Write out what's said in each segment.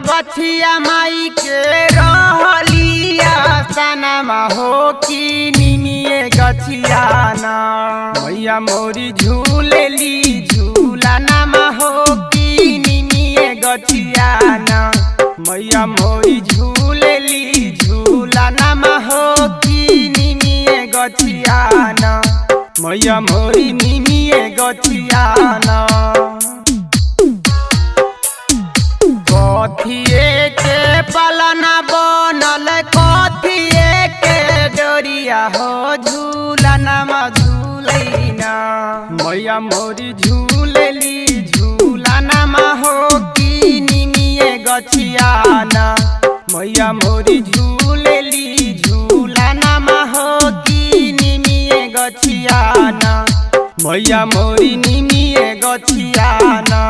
गछिया माई के रहलिया सनमा हो कि निमिए गछिया ना मैया मोरी झूलेली झूला नमा हो कि निमिए गछिया ना मैया मोरी झूलेली झूला नमा हो कि निमिए गछिया ना मैया मोरी निमिए गछिया ना कथिए के पलना बनल कथिए के डोरिया हो झूलना झूलैना मैया मोरी झूलेली झूलना हो कि निमिए गछिया ना मैया मोरी झूलेली झूलना हो कि निमिए गछिया ना मैया मोरी निमिए गछिया ना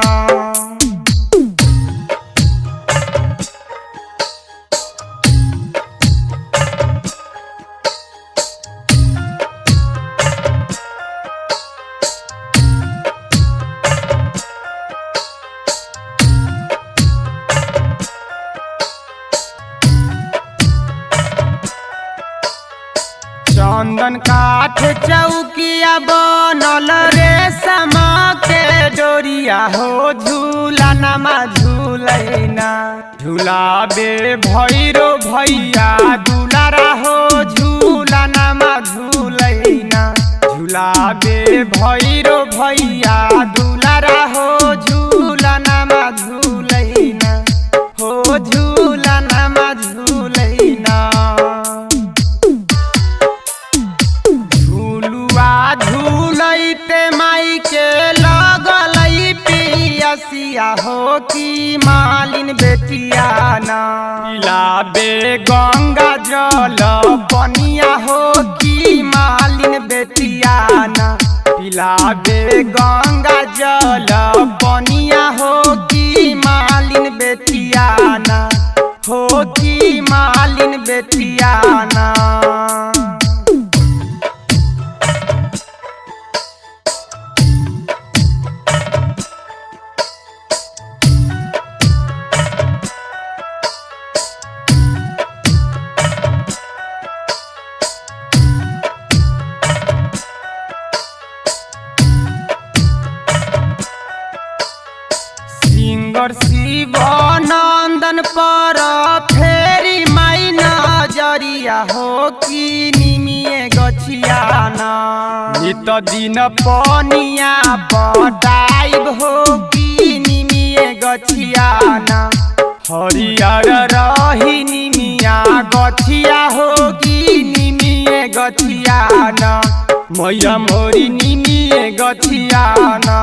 चंदन काठ चौकिया बनल रेशम के डोरिया हो झूलना झूलैना झूलाबे भैरो भैया दुलारा हो झूलना झूलैना झूलाबे भैरो भैया दुलारा हो झूलना झूलैना हो झूलना झूलैना झूलते माई के लगल पियसिया हो कि मालिन बेटिया ना पिलाबे गंगा जल पनिया हो कि मालिन बेटिया ना पिलाबे गंगा जल पनिया हो कि मालिन बेटिया ना हो कि मालिन बेटिया ना शिवानंदन पर फेरी माई नजरिया हो कि निमिए गछिया ना नित दिन पनिया पटाइब हो कि निमिए गछिया ना हरियर रही निमिया गछिया हो कि निमिए गछिया ना मैया मोरी निमिए गछिया ना।